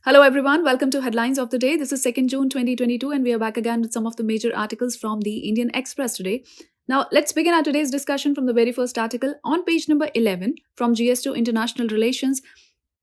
Hello everyone, welcome to Headlines of the Day. This is 2nd June 2022 and we are back again with some of the major articles from the Indian Express today. Now let's begin our today's discussion from the very first article on page number 11 from GS2 International Relations.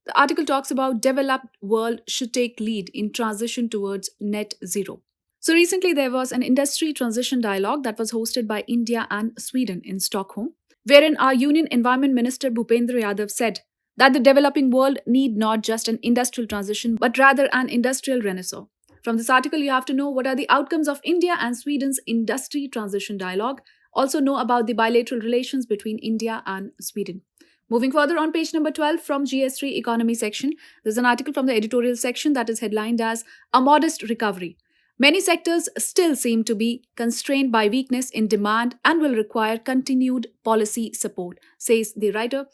The article talks about developed world should take lead in transition towards net zero. So recently there was an industry transition dialogue that was hosted by India and Sweden in Stockholm, wherein our Union Environment Minister Bhupendra Yadav said that the developing world need not just an industrial transition, but rather an industrial renaissance. From this article, you have to know what are the outcomes of India and Sweden's industry transition dialogue. Also know about the bilateral relations between India and Sweden. Moving further on page number 12 from GS3 Economy section, there's an article from the editorial section that is headlined as A Modest Recovery. Many sectors still seem to be constrained by weakness in demand and will require continued policy support, says the writer.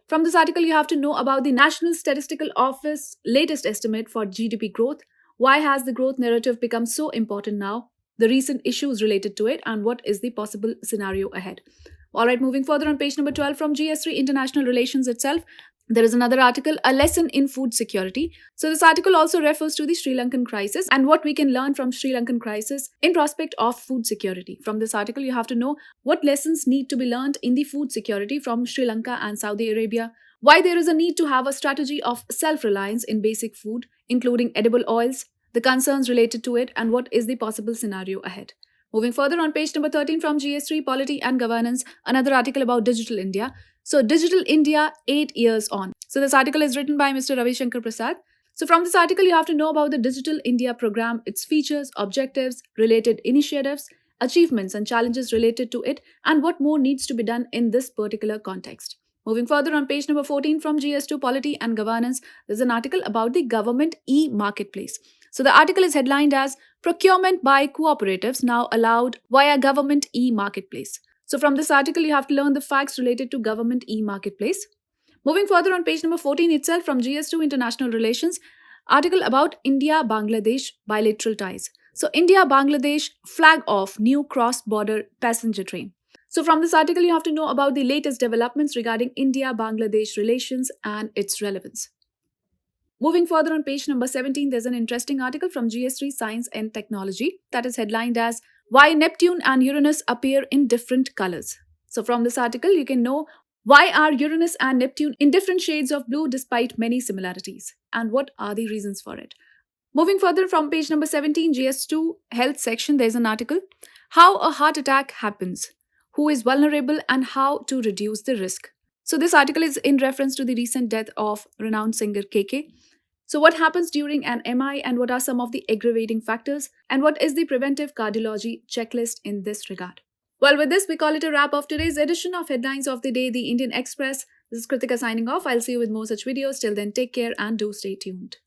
From this article, you have to know about the National Statistical Office latest estimate for GDP growth. Why has the growth narrative become so important now? The recent issues related to it and what is the possible scenario ahead. Alright, moving further on page number 12 from GS3 International Relations itself, there is another article, A Lesson in Food Security. So this article also refers to the Sri Lankan crisis and what we can learn from Sri Lankan crisis in prospect of food security. From this article, you have to know what lessons need to be learned in the food security from Sri Lanka and Saudi Arabia, why there is a need to have a strategy of self-reliance in basic food, including edible oils, the concerns related to it, and what is the possible scenario ahead. Moving further on page number 13 from GS3 Polity and Governance, another article about Digital India. So Digital India 8 years on. So this article is written by Mr. Ravi Shankar Prasad. So from this article, you have to know about the Digital India program, its features, objectives, related initiatives, achievements and challenges related to it, and what more needs to be done in this particular context. Moving further on page number 14 from GS2 Polity and Governance, there's an article about the government e-marketplace. So the article is headlined as Procurement by Cooperatives Now Allowed via Government e-marketplace. So from this article, you have to learn the facts related to government e-marketplace. Moving further on page number 14 itself from GS2 International Relations, article about India-Bangladesh bilateral ties. So India-Bangladesh flag off new cross-border passenger train. So from this article, you have to know about the latest developments regarding India-Bangladesh relations and its relevance. Moving further on page number 17, there's an interesting article from GS3 Science and Technology that is headlined as Why Neptune and Uranus Appear in Different Colors. So from this article, you can know why are Uranus and Neptune in different shades of blue despite many similarities, and what are the reasons for it. Moving further from page number 17, GS2 Health section, there's an article, How a Heart Attack Happens, Who is Vulnerable and How to Reduce the Risk. So this article is in reference to the recent death of renowned singer KK. So what happens during an MI and what are some of the aggravating factors and what is the preventive cardiology checklist in this regard? Well, with this, we call it a wrap of today's edition of Headlines of the Day, the Indian Express. This is Kritika signing off. I'll see you with more such videos. Till then, take care and do stay tuned.